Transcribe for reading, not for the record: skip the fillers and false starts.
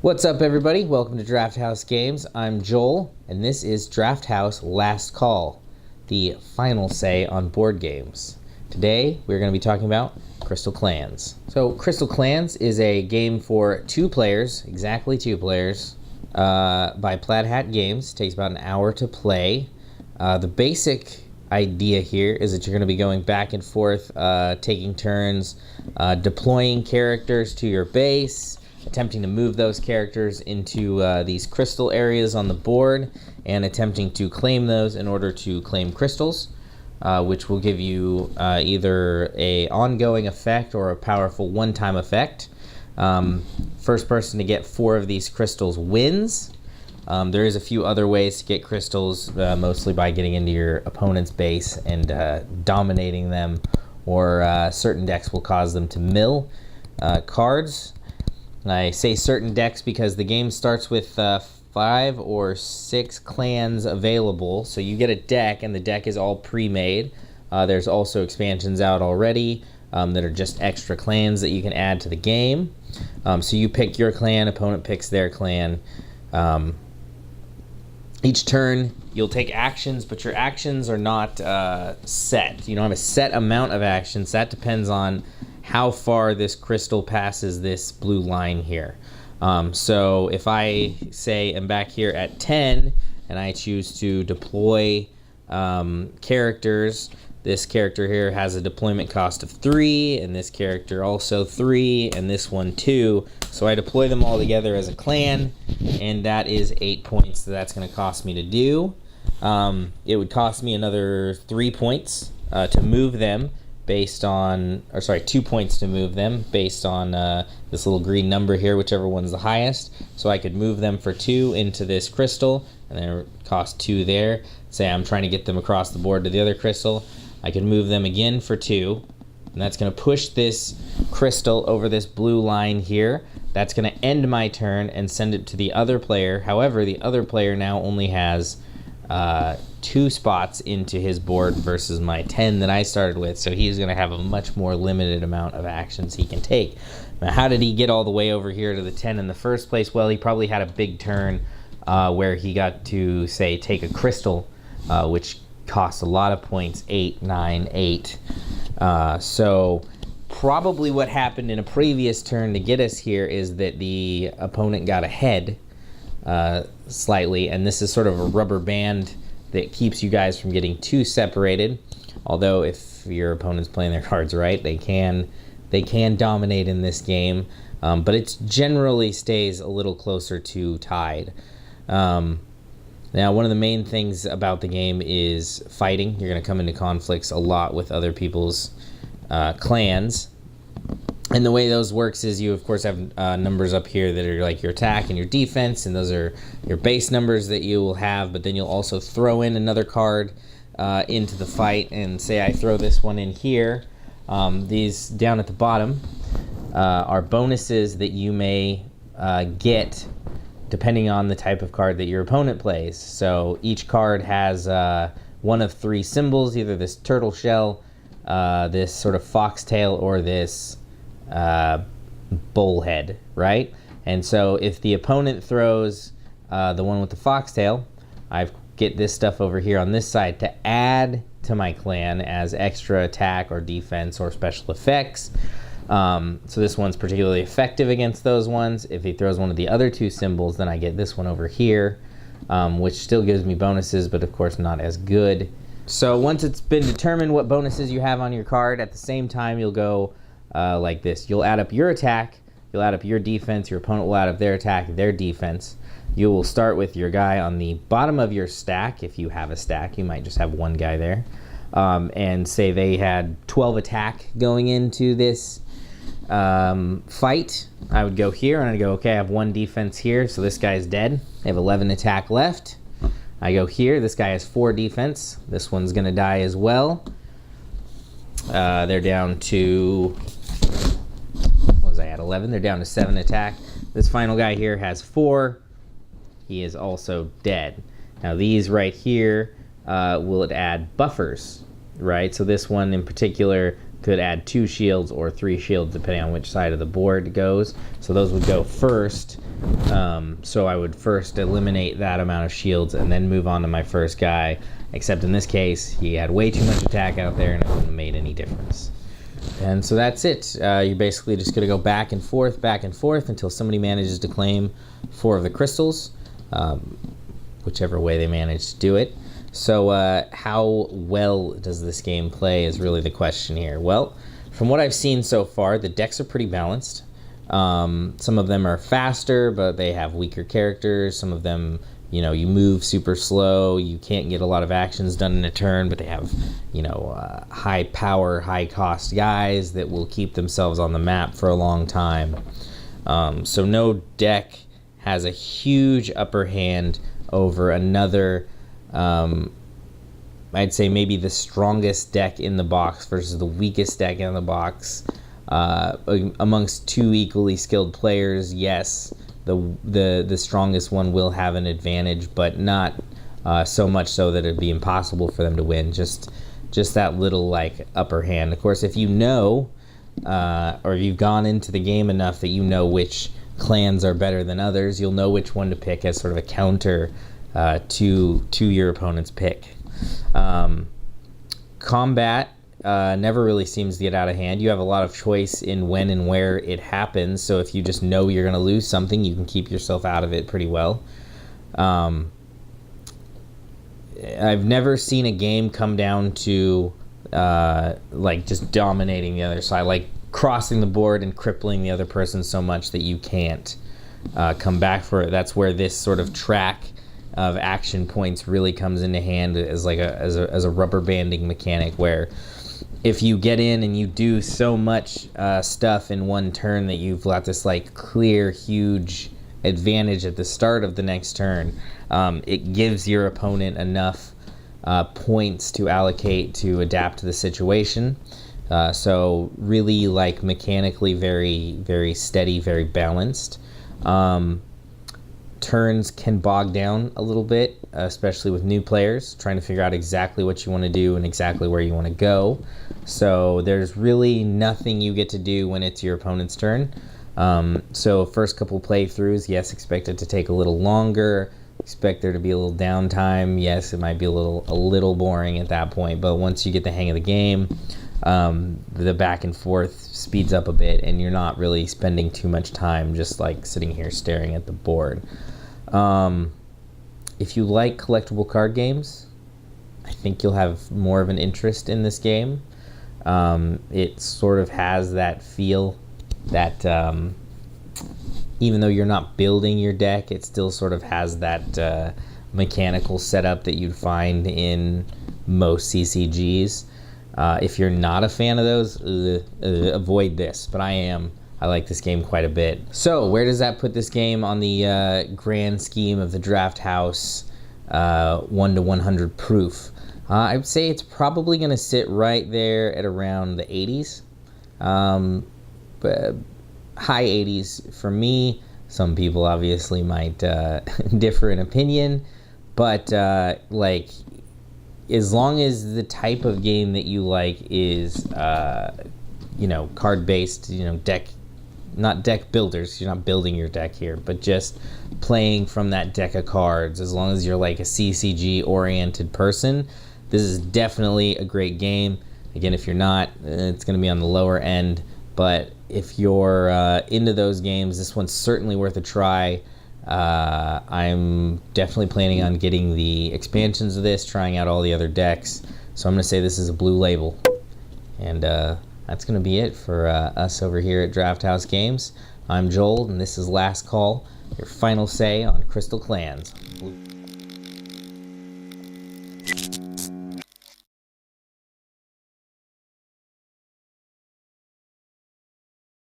What's up, everybody? Welcome to Drafthouse Games. I'm Joel, and this is Drafthouse Last Call, the final say on board games. Today, we're going to be talking about Crystal Clans. So, Crystal Clans is a game for 2 players, exactly 2 players, by Plaid Hat Games. It takes about an hour to play. The basic idea here is that you're going to be going back and forth, taking turns, deploying characters to your base, attempting to move those characters into these crystal areas on the board, and attempting to claim those in order to claim crystals, which will give you either an ongoing effect or a powerful one-time effect. First person to get 4 of these crystals wins. There is a few other ways to get crystals, mostly by getting into your opponent's base and dominating them, or certain decks will cause them to mill cards. I say certain decks because the game starts with 5 or 6 clans available, so you get a deck and the deck is all pre-made. There's also expansions out already that are just extra clans that you can add to the game. So you pick your clan, opponent picks their clan. Each turn you'll take actions, but your actions are not set. You don't have a set amount of actions. That depends on how far this crystal passes this blue line here. So if I say I'm back here at 10 and I choose to deploy characters, this character here has a deployment cost of 3, and this character also 3, and this one 2. So I deploy them all together as a clan, and that is 8 points that's going to cost me to do. It would cost me another 3 points to move them, based on, or sorry, 2 points to move them based on this little green number here, whichever one's the highest. So I could move them for 2 into this crystal, and then it would cost 2 there. Say I'm trying to get them across the board to the other crystal. I could move them again for 2, and that's going to push this crystal over this blue line here. That's going to end my turn and send it to the other player. However, the other player now only has 2 spots into his board versus my 10 that I started with, so he's going to have a much more limited amount of actions he can take. Now, how did he get all the way over here to the 10 in the first place? Well, he probably had a big turn where he got to, say, take a crystal, which costs a lot of points, 8, 9, 8. So probably what happened in a previous turn to get us here is that the opponent got ahead slightly, and this is sort of a rubber band that keeps you guys from getting too separated. Although if your opponent's playing their cards right, they can dominate in this game, but it generally stays a little closer to tied. Now, one of the main things about the game is fighting. You're going to come into conflicts a lot with other people's clans. And the way those works is you, of course, have numbers up here that are like your attack and your defense, and those are your base numbers that you will have, but then you'll also throw in another card into the fight, and say I throw this one in here. These down at the bottom are bonuses that you may get depending on the type of card that your opponent plays. So each card has one of 3 symbols, either this turtle shell, this sort of foxtail, or this bullhead, right? And so if the opponent throws the one with the foxtail, I get this stuff over here on this side to add to my clan as extra attack or defense or special effects. So this one's particularly effective against those ones. If he throws one of the other 2 symbols, then I get this one over here, which still gives me bonuses, but of course not as good. So once it's been determined what bonuses you have on your card, at the same time you'll go like this. You'll add up your attack, you'll add up your defense, your opponent will add up their attack, their defense. You will start with your guy on the bottom of your stack. If you have a stack, you might just have one guy there. And say they had 12 attack going into this fight. I would go here and I'd go, okay, I have 1 defense here, so this guy's dead. They have 11 attack left. I go here, this guy has 4 defense. This one's gonna die as well. They're down to, what was I at, 11? They're down to 7 attack. This final guy here has 4. He is also dead. Now these right here will add buffers, right? So this one in particular, could add 2 shields or 3 shields depending on which side of the board it goes. So those would go first. So I would first eliminate that amount of shields and then move on to my first guy. Except in this case, he had way too much attack out there and it wouldn't have made any difference. And so that's it. You're basically just going to go back and forth until somebody manages to claim 4 of the crystals, whichever way they manage to do it. So how well does this game play is really the question here. Well, from what I've seen so far, the decks are pretty balanced. Some of them are faster, but they have weaker characters. Some of them, you know, you move super slow. You can't get a lot of actions done in a turn, but they have, you know, high power, high cost guys that will keep themselves on the map for a long time. So no deck has a huge upper hand over another. I'd say maybe the strongest deck in the box versus the weakest deck in the box. Amongst 2 equally skilled players, yes, the strongest one will have an advantage, but not so much so that it'd be impossible for them to win. Just that little like upper hand. Of course, if you know, or you've gone into the game enough that you know which clans are better than others, you'll know which one to pick as sort of a counter to your opponent's pick. Combat never really seems to get out of hand. You have a lot of choice in when and where it happens, so if you just know you're going to lose something, you can keep yourself out of it pretty well. I've never seen a game come down to like just dominating the other side, like crossing the board and crippling the other person so much that you can't come back for it. That's where this sort of track of action points really comes into hand as like a rubber banding mechanic, where if you get in and you do so much stuff in one turn that you've got this like clear huge advantage at the start of the next turn, it gives your opponent enough points to allocate to adapt to the situation. So really like mechanically very, very steady, very balanced. Turns can bog down a little bit, especially with new players, trying to figure out exactly what you want to do and exactly where you want to go. So there's really nothing you get to do when it's your opponent's turn. So first couple playthroughs, yes, expect it to take a little longer. Expect there to be a little downtime. Yes, it might be a little boring at that point, but once you get the hang of the game, the back and forth speeds up a bit, and you're not really spending too much time just like sitting here staring at the board. If you like collectible card games, I think you'll have more of an interest in this game. It sort of has that feel that even though you're not building your deck, it still sort of has that mechanical setup that you'd find in most CCGs. If you're not a fan of those, avoid this, but I am. I like this game quite a bit. So where does that put this game on the grand scheme of the Drafthouse 1 to 100 proof? I would say it's probably going to sit right there at around the 80s. But high 80s for me. Some people obviously might differ in opinion, but like, as long as the type of game that you like is, you know, card-based, you know, deck, not deck builders, you're not building your deck here, but just playing from that deck of cards, as long as you're like a CCG-oriented person, this is definitely a great game. Again, if you're not, it's going to be on the lower end, but if you're into those games, this one's certainly worth a try. I'm definitely planning on getting the expansions of this, trying out all the other decks. So I'm going to say this is a blue label. And that's going to be it for us over here at Drafthouse Games. I'm Joel, and this is Last Call, your final say on Crystal Clans. Blue.